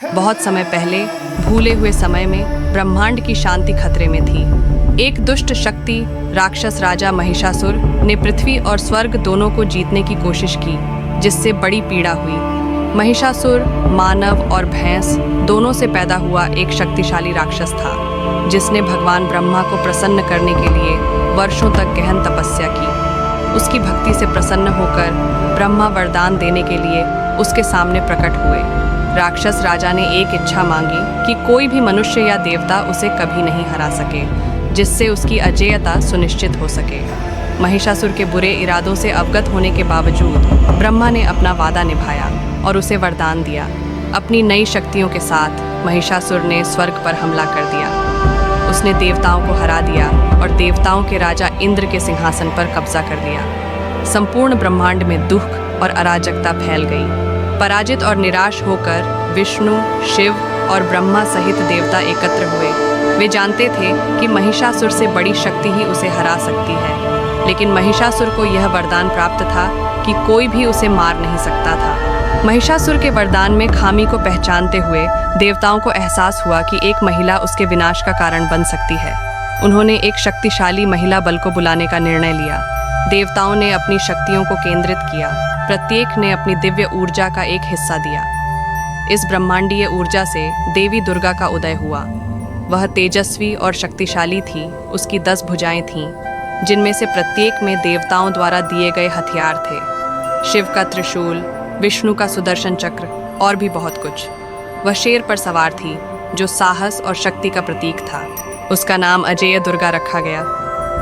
बहुत समय पहले भूले हुए समय में ब्रह्मांड की शांति खतरे में थी। एक दुष्ट शक्ति राक्षस राजा महिषासुर ने पृथ्वी और स्वर्ग दोनों को जीतने की कोशिश की, जिससे बड़ी पीड़ा हुई। महिषासुर मानव और भैंस दोनों से पैदा हुआ एक शक्तिशाली राक्षस था, जिसने भगवान ब्रह्मा को प्रसन्न करने के लिए वर्षों तक गहन तपस्या की। उसकी भक्ति से प्रसन्न होकर ब्रह्मा वरदान देने के लिए उसके सामने प्रकट हुए। राक्षस राजा ने एक इच्छा मांगी कि कोई भी मनुष्य या देवता उसे कभी नहीं हरा सके, जिससे उसकी अजेयता सुनिश्चित हो सके। महिषासुर के बुरे इरादों से अवगत होने के बावजूद ब्रह्मा ने अपना वादा निभाया और उसे वरदान दिया। अपनी नई शक्तियों के साथ महिषासुर ने स्वर्ग पर हमला कर दिया। उसने देवताओं को हरा दिया और देवताओं के राजा इंद्र के सिंहासन पर कब्जा कर लिया। संपूर्ण ब्रह्मांड में दुख और अराजकता फैल गई। पराजित और निराश होकर विष्णु, शिव और ब्रह्मा सहित देवता एकत्र हुए। वे जानते थे कि महिषासुर से बड़ी शक्ति ही उसे हरा सकती है, लेकिन महिषासुर को यह वरदान प्राप्त था कि कोई भी उसे मार नहीं सकता था। महिषासुर के वरदान में खामी को पहचानते हुए देवताओं को एहसास हुआ कि एक महिला उसके विनाश का कारण बन सकती है। उन्होंने एक शक्तिशाली महिला बल को बुलाने का निर्णय लिया। देवताओं ने अपनी शक्तियों को केंद्रित किया। प्रत्येक ने अपनी दिव्य ऊर्जा का एक हिस्सा दिया। इस ब्रह्मांडीय ऊर्जा से देवी दुर्गा का उदय हुआ। वह तेजस्वी और शक्तिशाली थी। उसकी 10 भुजाएं थीं, जिनमें से प्रत्येक में देवताओं द्वारा दिए गए हथियार थे। शिव का त्रिशूल, विष्णु का सुदर्शन चक्र और भी बहुत कुछ। वह शेर पर सवार थी, जो साहस और शक्ति का प्रतीक था। उसका नाम अजेय दुर्गा रखा गया।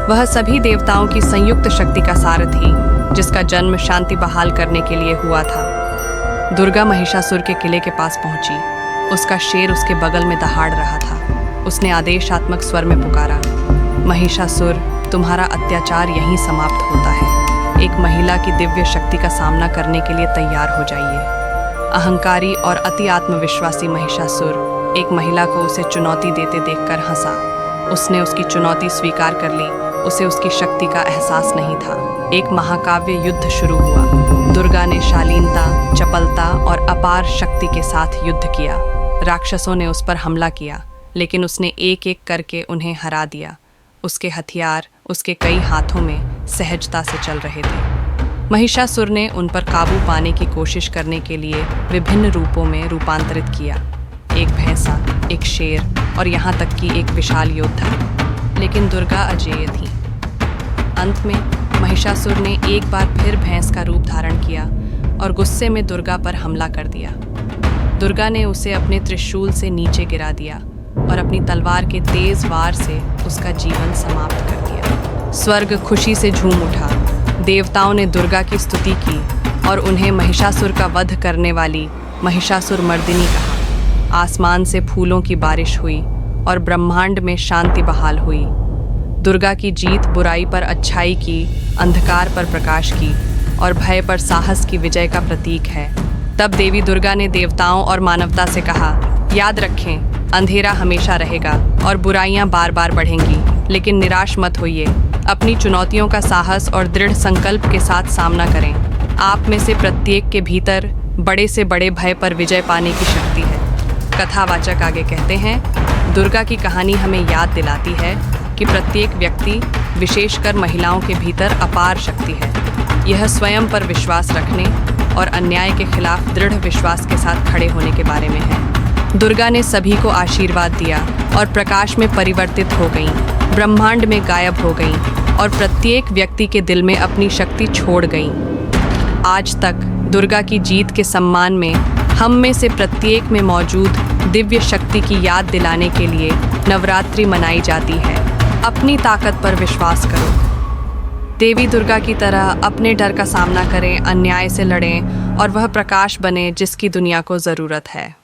वह सभी देवताओं की संयुक्त शक्ति का सार थी, जिसका जन्म शांति बहाल करने के लिए हुआ था। दुर्गा महिषासुर के किले के पास पहुंची। उसका शेर उसके बगल में दहाड़ रहा था। उसने आदेशात्मक स्वर में पुकारा, महिषासुर, तुम्हारा अत्याचार यहीं समाप्त होता है। एक महिला की दिव्य शक्ति का सामना करने के लिए तैयार हो जाइए। अहंकारी और अति आत्मविश्वासी महिषासुर एक महिला को उसे चुनौती देते देखकर हंसा। उसने उसकी चुनौती स्वीकार कर ली। उसे उसकी शक्ति का एहसास नहीं था। एक महाकाव्य युद्ध शुरू हुआ। दुर्गा ने शालीनता, चपलता और अपार शक्ति के साथ युद्ध किया। राक्षसों ने उस पर हमला किया, लेकिन उसने एक एक करके उन्हें हरा दिया। उसके हथियार उसके कई हाथों में सहजता से चल रहे थे। महिषासुर ने उन पर काबू पाने की कोशिश करने के लिए विभिन्न रूपों में रूपांतरित किया। एक भैंसा, एक शेर और यहाँ तक कि एक विशाल योद्धा। लेकिन दुर्गा अजेय थी। अंत में महिषासुर ने एक बार फिर भैंस का रूप धारण किया और गुस्से में दुर्गा पर हमला कर दिया। दुर्गा ने उसे अपने त्रिशूल से नीचे गिरा दिया और अपनी तलवार के तेज वार से उसका जीवन समाप्त कर दिया। स्वर्ग खुशी से झूम उठा। देवताओं ने दुर्गा की स्तुति की और उन्हें महिषासुर का वध करने वाली महिषासुर मर्दिनी कहा। आसमान से फूलों की बारिश हुई और ब्रह्मांड में शांति बहाल हुई। दुर्गा की जीत बुराई पर अच्छाई की, अंधकार पर प्रकाश की और भय पर साहस की विजय का प्रतीक है। तब देवी दुर्गा ने देवताओं और मानवता से कहा, याद रखें, अंधेरा हमेशा रहेगा और बुराइयां बार बार बढ़ेंगी, लेकिन निराश मत होइए। अपनी चुनौतियों का साहस और दृढ़ संकल्प के साथ सामना करें। आप में से प्रत्येक के भीतर बड़े से बड़े भय पर विजय पाने की शक्ति है। कथावाचक आगे कहते हैं, दुर्गा की कहानी हमें याद दिलाती है कि प्रत्येक व्यक्ति, विशेषकर महिलाओं के भीतर अपार शक्ति है। यह स्वयं पर विश्वास रखने और अन्याय के खिलाफ दृढ़ विश्वास के साथ खड़े होने के बारे में है। दुर्गा ने सभी को आशीर्वाद दिया और प्रकाश में परिवर्तित हो गईं, ब्रह्मांड में गायब हो गईं और प्रत्येक व्यक्ति के दिल में अपनी शक्ति छोड़ गईं। आज तक दुर्गा की जीत के सम्मान में हम में से प्रत्येक में मौजूद दिव्य शक्ति की याद दिलाने के लिए नवरात्रि मनाई जाती है। अपनी ताकत पर विश्वास करो। देवी दुर्गा की तरह अपने डर का सामना करें, अन्याय से लड़ें और वह प्रकाश बने जिसकी दुनिया को ज़रूरत है।